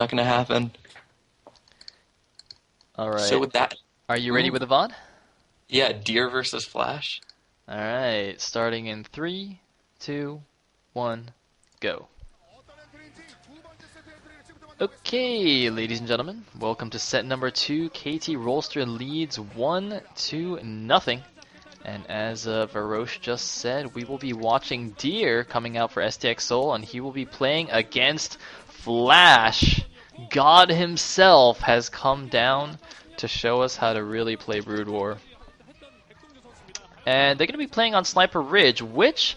not gonna happen. All So right. with that, Are you ready ooh, with the VOD? yeah, Deer versus Flash. All right. Starting in three, two, one, go. Okay, ladies and gentlemen, welcome to set number two. KT Rolster leads 1-0. And as Varosh just said, we will be watching Deer coming out for STX Seoul, and he will be playing against Flash. God himself has come down to show us how to really play Brood War. And they're going to be playing on Sniper Ridge, which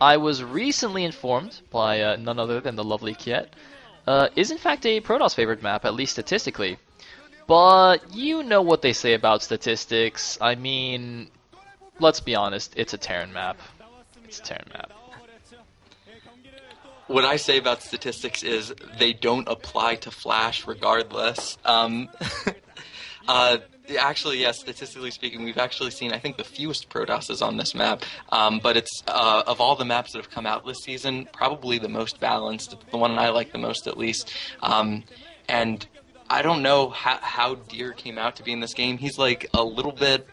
I was recently informed by none other than the lovely Kiet, is in fact a Protoss favored map, at least statistically. But you know what they say about statistics. I mean, let's be honest, it's a Terran map. It's a Terran map. What I say about statistics is they don't apply to Flash regardless. Uh, Actually, yes, statistically speaking, we've actually seen, I think, the fewest Protosses on this map. But it's, of all the maps that have come out this season, probably the most balanced. It's the one I like the most, at least. And I don't know how Deer came out to be in this game. He's, like, a little bit...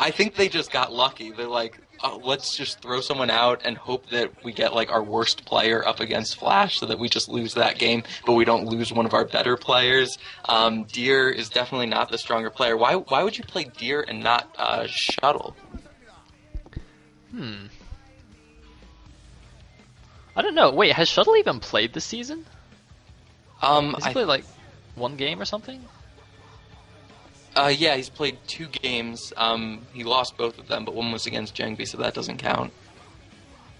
I think they just got lucky. They're like, let's just throw someone out and hope that we get like our worst player up against Flash so that we just lose that game, but we don't lose one of our better players. Deer is definitely not the stronger player. Why would you play Deer and not Shuttle? I don't know. Wait, has Shuttle even played this season? Has he I played like one game or something? Yeah, he's played 2 games. He lost both of them, but one was against Jengbi, so that doesn't count.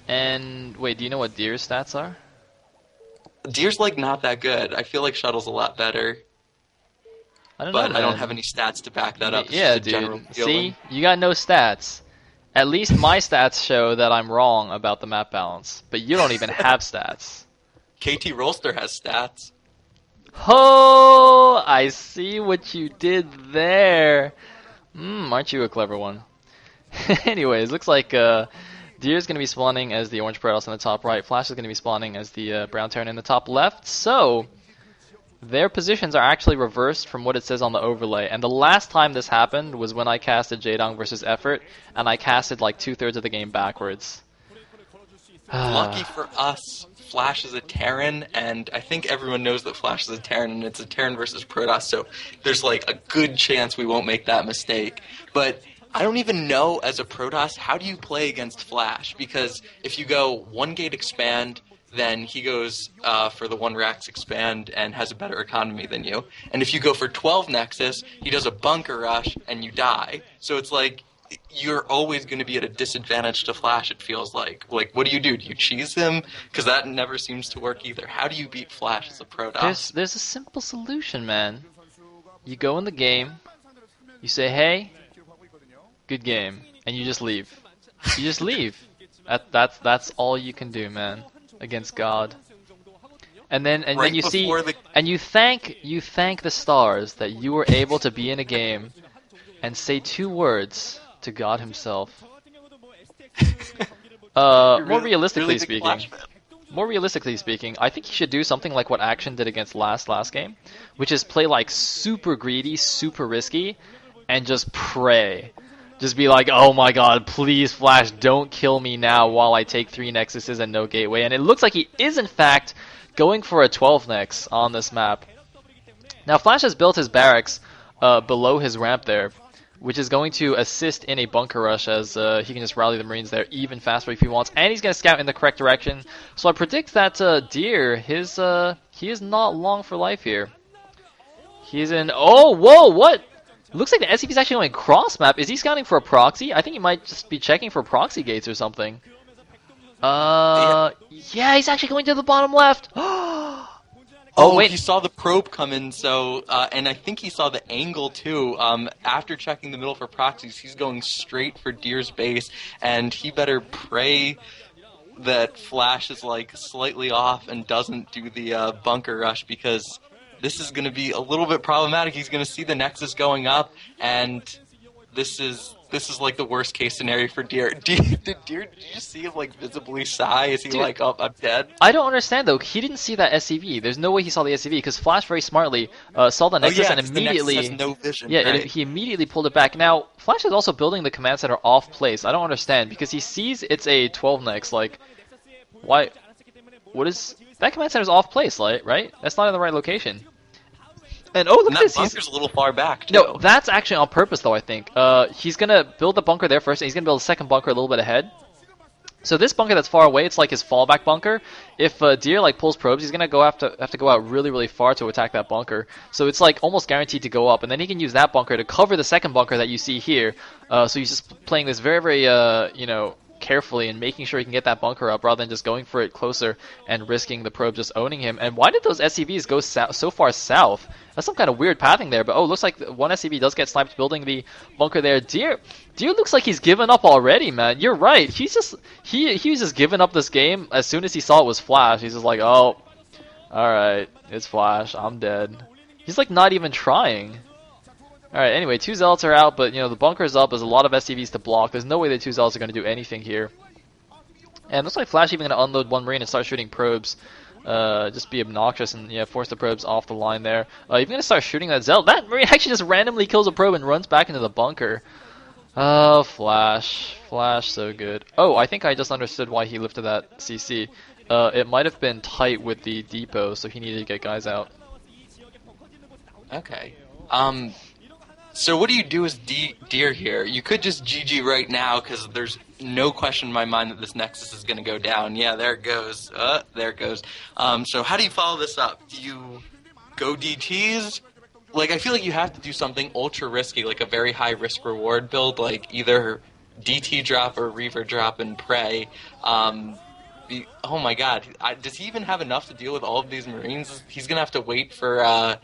And wait, do you know what Deer's stats are? Deer's like not that good. I feel like Shuttle's a lot better, I don't know, but I don't man. have any stats to back that up. It's Yeah, just a general dude. feeling. See, you got no stats. At least my stats show that I'm wrong about the map balance, but you don't even have stats. KT Rolster has stats. Oh, I see what you did there. Aren't you a clever one? Anyways, looks like Deer's going to be spawning as the orange Protoss in the top right. Flash is going to be spawning as the brown Terran in the top left. So, their positions are actually reversed from what it says on the overlay. And the last time this happened was when I casted Jaedong versus Effort, and I casted like 2/3 of the game backwards. Lucky for us, Flash is a Terran, and I think everyone knows that Flash is a Terran, and it's a Terran versus Protoss, so there's like a good chance we won't make that mistake. But I don't even know, as a Protoss, how do you play against Flash? Because if you go 1 gate expand, then he goes for the 1 Rax expand and has a better economy than you. And if you go for 12 Nexus, he does a bunker rush and you die. So it's like, you're always going to be at a disadvantage to Flash, it feels like. Like, what do? Do you cheese him? Because that never seems to work either. How do you beat Flash as a Protoss? There's a simple solution, man. You go in the game, you say, hey, good game, and you just leave. You just leave. That's all you can do, man, against God. And then Right you see, before the... and you thank the stars that you were able to be in a game and say 2 words to God himself. More realistically speaking, I think he should do something like what Action did against last game, which is play like super greedy, super risky, and just pray. Just be like, oh my god, please Flash, don't kill me now while I take 3 Nexuses and no gateway. And it looks like he is in fact going for a 12 Nex on this map. Now Flash has built his barracks below his ramp there, which is going to assist in a bunker rush as he can just rally the Marines there even faster if he wants, and he's going to scout in the correct direction. So I predict that Deer, he is not long for life here. He's in... Oh, whoa, what? It looks like the SCP is actually going cross map. Is he scouting for a proxy? I think he might just be checking for proxy gates or something. Yeah. Yeah, he's actually going to the bottom left. Oh, wait. he saw the probe come in, so, and I think he saw the angle too. After checking the middle for proxies, he's going straight for Deer's base, and he better pray that Flash is, like, slightly off and doesn't do the bunker rush, because this is going to be a little bit problematic. He's going to see the Nexus going up, and this is this is like the worst case scenario for Deer. Did you see him like visibly sigh? Is he like, oh, I'm dead? I don't understand though. He didn't see that SCV. There's no way he saw the SCV because Flash very smartly saw the Nexus and immediately. The Nexus has no vision, yeah, right? he immediately pulled it back. Now Flash is also building the command center off place. I don't understand because he sees it's a 12 nex. Like, why? What is that command center's off place? Like, right? That's not in the right location. And oh, look at this! Bunker's a little far back, too. No, that's actually on purpose, though, I think. He's going to build the bunker there first, and he's going to build a second bunker a little bit ahead. So this bunker that's far away, it's like his fallback bunker. If Deer like pulls probes, he's going to have to go out really, really far to attack that bunker. So it's like almost guaranteed to go up, and then he can use that bunker to cover the second bunker that you see here. So he's just playing this very, very, carefully and making sure he can get that bunker up rather than just going for it closer and risking the probe just owning him. And why did those SCVs go so far south? That's some kind of weird pathing there, but oh, looks like one SCV does get sniped building the bunker there. Deer looks like he's given up already, man. You're right. He was just giving up this game as soon as he saw it was Flash. He's just like, oh, alright, it's Flash, I'm dead. He's like not even trying. Alright, anyway, 2 Zealots are out, but the bunker's up. There's a lot of SCVs to block. There's no way the 2 Zealots are going to do anything here. And looks like Flash even going to unload one Marine and start shooting probes. Just be obnoxious and force the probes off the line there. Even going to start shooting that Zealot. That Marine actually just randomly kills a probe and runs back into the bunker. Oh, Flash. Flash, so good. Oh, I think I just understood why he lifted that CC. It might have been tight with the depot, so he needed to get guys out. Okay. So what do you do as Deer here? You could just GG right now because there's no question in my mind that this Nexus is going to go down. Yeah, there it goes. There it goes. So how do you follow this up? Do you go DTs? Like, I feel like you have to do something ultra risky, like a very high risk reward build, like either DT drop or Reaver drop and pray. Oh my god, does he even have enough to deal with all of these Marines? He's going to have to wait for...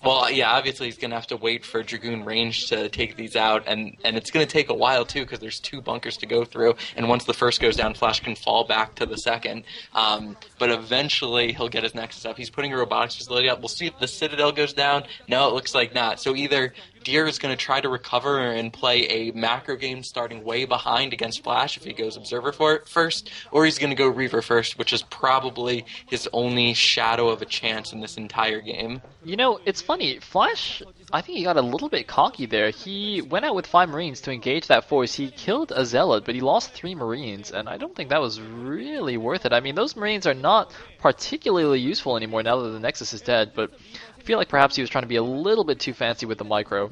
Well, yeah, obviously he's going to have to wait for Dragoon range to take these out, and it's going to take a while, too, because there's 2 bunkers to go through, and once the first goes down, Flash can fall back to the second. But eventually he'll get his Nexus up. He's putting a robotics facility up. We'll see if the Citadel goes down. No, it looks like not. So either Deer is going to try to recover and play a macro game starting way behind against Flash if he goes Observer for it first, or he's going to go Reaver first, which is probably his only shadow of a chance in this entire game. It's funny. Flash, I think he got a little bit cocky there. He went out with 5 Marines to engage that force. He killed a Zealot, but he lost 3 Marines, and I don't think that was really worth it. I mean, those Marines are not particularly useful anymore now that the Nexus is dead, but I feel like perhaps he was trying to be a little bit too fancy with the micro.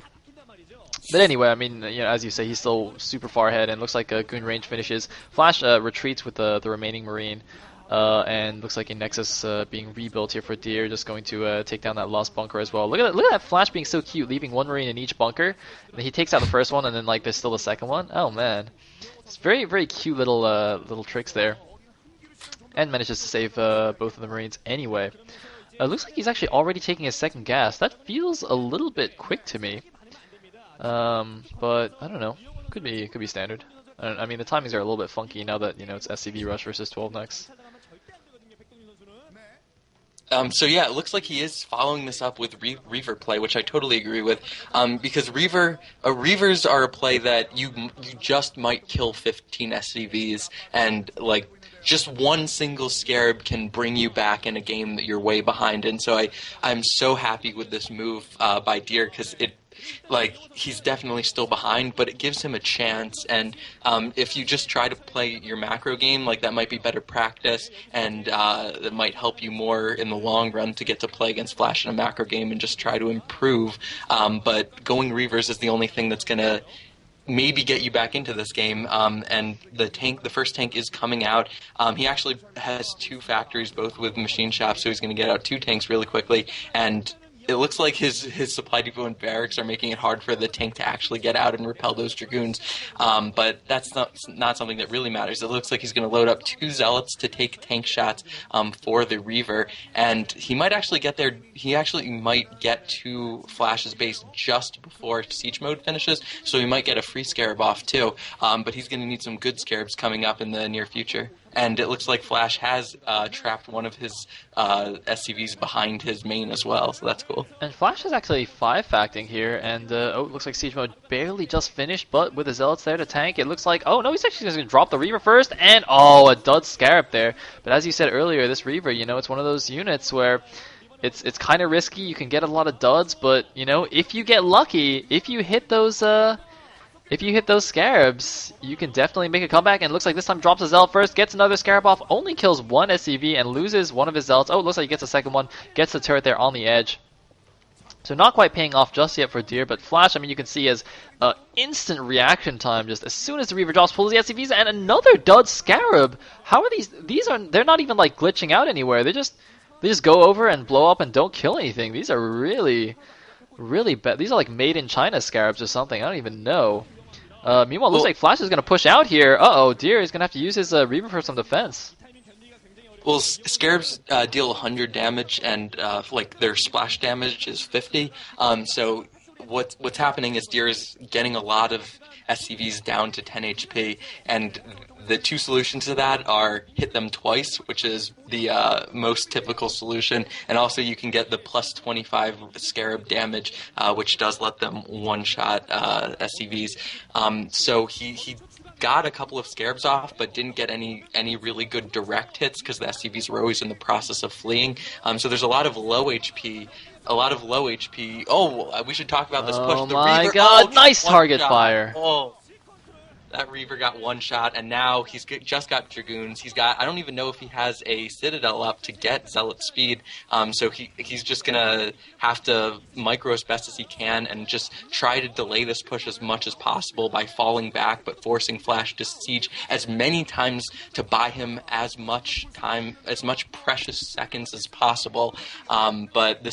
But anyway, I mean, as you say, he's still super far ahead, and looks like Goon range finishes. Flash retreats with the remaining Marine, and looks like a Nexus being rebuilt here for Deer, just going to take down that lost bunker as well. Look at that Flash being so cute, leaving 1 Marine in each bunker. And then he takes out the first one, and then there's still a second one. Oh man, it's very, very cute little tricks there, and manages to save both of the Marines anyway. Looks like he's actually already taking his second gas. That feels a little bit quick to me. But I don't know. Could be standard. I mean, the timings are a little bit funky now that it's SCV rush versus 12 next. So yeah, it looks like he is following this up with Reaver play, which I totally agree with. Because Reavers are a play that you just might kill 15 SCVs, and like just one single Scarab can bring you back in a game that you're way behind in. So I'm so happy with this move by Deer, because he's definitely still behind, but it gives him a chance. And if you just try to play your macro game, that might be better practice, and that might help you more in the long run to get to play against Flash in a macro game and just try to improve. But going Reavers is the only thing that's going to maybe get you back into this game, and the first tank is coming out. He actually has 2 factories, both with machine shops, so he's going to get out 2 tanks really quickly, and it looks like his supply depot and barracks are making it hard for the tank to actually get out and repel those Dragoons. But that's not something that really matters. It looks like he's going to load up 2 Zealots to take tank shots for the Reaver, and he might actually get there. He actually might get to Flash's base just before siege mode finishes, so he might get a free Scarab off too. But he's going to need some good Scarabs coming up in the near future. And it looks like Flash has trapped one of his SCVs behind his main as well, so that's cool. And Flash is actually 5-facting here, and oh, it looks like Siege Mode barely just finished, but with the Zealots there to tank, it looks like, oh no, he's actually just going to drop the Reaver first, and oh, a dud Scarab there. But as you said earlier, this Reaver, you know, it's one of those units where it's kind of risky, you can get a lot of duds, but, you know, if you get lucky, if you hit those Scarabs, you can definitely make a comeback, and it looks like this time drops a Zealot first, gets another Scarab off, only kills one SCV, and loses one of his Zealots. Oh, it looks like he gets a second one, gets the turret there on the edge. So not quite paying off just yet for Deer, but Flash, I mean, you can see as instant reaction time, just as soon as the Reaver drops, pulls the SCVs, and another dud Scarab. How are these? They're not even like glitching out anywhere. They just go over and blow up and don't kill anything. These are really bad. These are like made in China Scarabs or something. I don't even know. Meanwhile, it looks like Flash is going to push out here. Uh-oh, Deer is going to have to use his Reaver for some defense. Well, Scarabs deal 100 damage, and like their splash damage is 50. So what's happening is Deer is getting a lot of SCVs down to 10 HP, and the two solutions to that are hit them twice, which is the most typical solution, and also you can get the plus 25 Scarab damage, which does let them one-shot SCVs. So he got a couple of Scarabs off, but didn't get any really good direct hits because the SCVs were always in the process of fleeing. So there's a lot of low HP. Oh, we should talk about this push. Oh the my Reaver, god, nice target shot. fire. Oh. That Reaver got one shot, and now he's just got Dragoons. I don't even know if he has a Citadel up to get Zealot speed, so he's just going to have to micro as best as he can and just try to delay this push as much as possible by falling back, but forcing Flash to siege as many times to buy him as much time, as much precious seconds as possible. But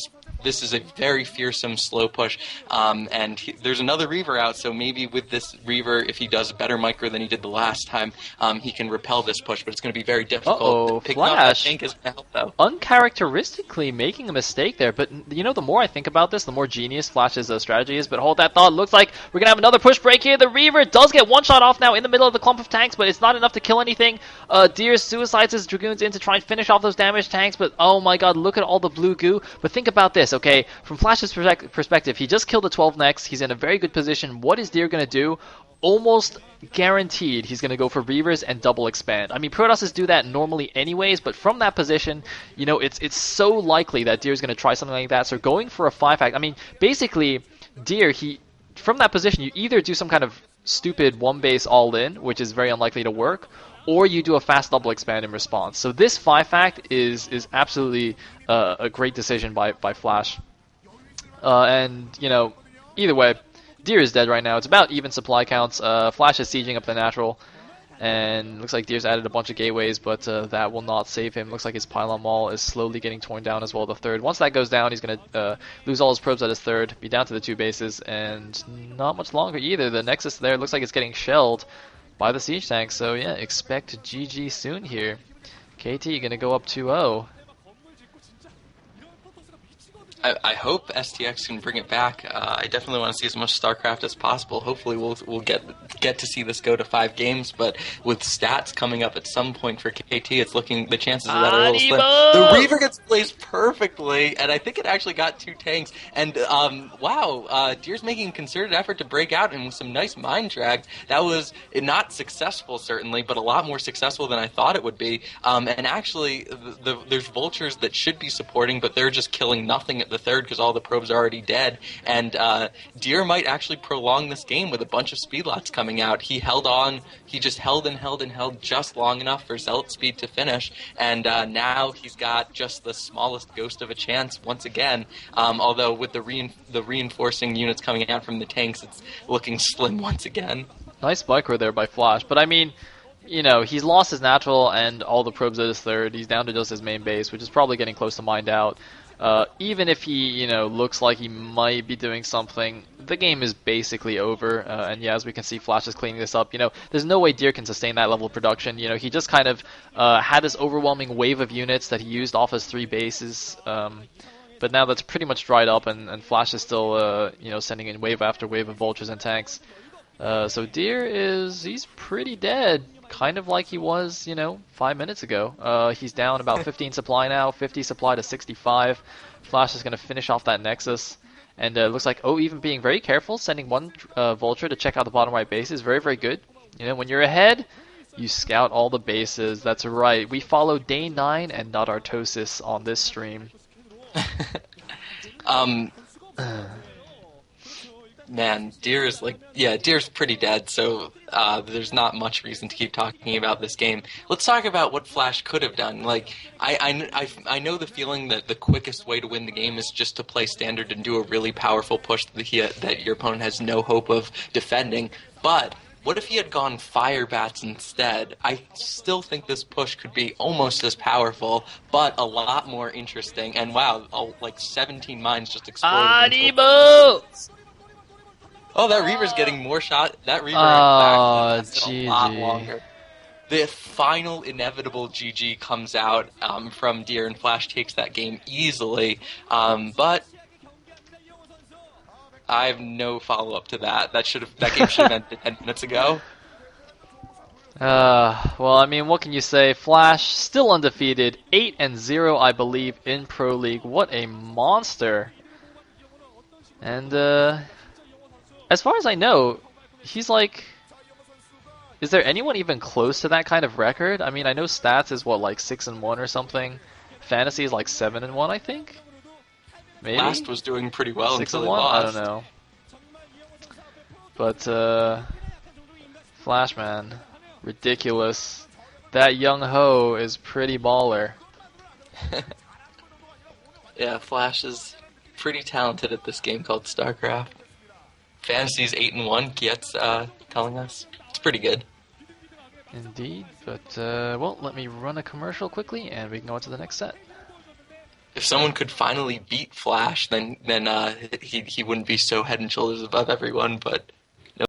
this is a very fearsome slow push, and there's another Reaver out, so maybe with this Reaver, if he does better micro than he did the last time, he can repel this push, but it's going to be very difficult. Uh-oh, Picking up that tank is going to help, though. Uncharacteristically making a mistake there, but you know, the more I think about this, the more genius Flash's strategy is, but hold that thought, looks like we're going to have another push break here. The Reaver does get one shot off now in the middle of the clump of tanks, but it's not enough to kill anything. Deer suicides his Dragoons in to try and finish off those damaged tanks, but oh my god, look at all the blue goo. But think about this, okay? From Flash's perspective, he just killed the 12 next. He's in a very good position. What is Deer going to do? Almost guaranteed he's going to go for Reavers and double expand. I mean, Protosses do that normally anyways, but from that position, you know, it's so likely that Deer's going to try something like that. So going for a 5-fact, I mean, basically, Deer, from that position, you either do some kind of stupid one-base all-in, which is very unlikely to work, or you do a fast double expand in response. So this 5-fact is absolutely a great decision by Flash. And, you know, either way, Deer is dead right now. It's about even supply counts. Flash is sieging up the natural, and looks like Deer's added a bunch of gateways, but that will not save him. Looks like his pylon wall is slowly getting torn down as well, the third. Once that goes down, he's going to lose all his probes at his third, be down to the 2 bases, and not much longer either. The Nexus there looks like it's getting shelled by the siege tank, so yeah, expect GG soon here. KT going to go up 2-0. I hope STX can bring it back. I definitely want to see as much StarCraft as possible. Hopefully we'll get to see this go to 5 games, but with stats coming up at some point for KT, it's looking, the chances of that are a little slim. The Reaver gets placed perfectly, and I think it actually got 2 tanks. And wow, Deer's making a concerted effort to break out, and with some nice mind drag. That was not successful, certainly, but a lot more successful than I thought it would be. And actually, there's vultures that should be supporting, but they're just killing nothing at the third because all the probes are already dead, and Deer might actually prolong this game with a bunch of speed lots coming out. He held on, he just held and held and held just long enough for Zealot speed to finish, and now he's got just the smallest ghost of a chance once again, although with the reinforcing units coming out from the tanks, it's looking slim once again. Nice micro there by Flash, but I mean, you know, he's lost his natural and all the probes at his third. He's down to just his main base, which is probably getting close to mined out. Even if he, you know, looks like he might be doing something, the game is basically over. And yeah, as we can see, Flash is cleaning this up. You know, there's no way Deer can sustain that level of production. You know, he just kind of had this overwhelming wave of units that he used off his 3 bases. But now that's pretty much dried up, and Flash is still, you know, sending in wave after wave of vultures and tanks. So Deer he's pretty dead, kind of like he was, 5 minutes ago. He's down about 15 supply now, 50 supply to 65. Flash is going to finish off that Nexus. And it looks like even being very careful, sending one Vulture to check out the bottom right base is very, very good. When you're ahead, you scout all the bases. That's right. We follow Day 9 and not Artosis on this stream. Man, Deer's pretty dead, so there's not much reason to keep talking about this game. Let's talk about what Flash could have done. Like, I know the feeling that the quickest way to win the game is just to play standard and do a really powerful push that your opponent has no hope of defending, but what if he had gone Fire Bats instead? I still think this push could be almost as powerful, but a lot more interesting, and wow, 17 mines just exploded. Animo! Oh, that Reaver's getting more shot. That Reaver lasted a lot longer. The final inevitable GG comes out from Deer, and Flash takes that game easily. But I have no follow-up to that. That game should have ended 10 minutes ago. Well, I mean, what can you say? Flash still undefeated, 8-0, I believe, in Pro League. What a monster! And as far as I know, he's like... Is there anyone even close to that kind of record? I mean, I know Stats is, 6-1 or something. Fantasy is 7-1, I think? Maybe? Last was doing pretty well until he 6-1? lost. I don't know. But, Flash, man. Ridiculous. That young ho is pretty baller. Yeah, Flash is pretty talented at this game called StarCraft. Fantasy's 8-1, Kiet's telling us. It's pretty good. Indeed, but, well, let me run a commercial quickly, and we can go on to the next set. If someone could finally beat Flash, then he wouldn't be so head and shoulders above everyone, but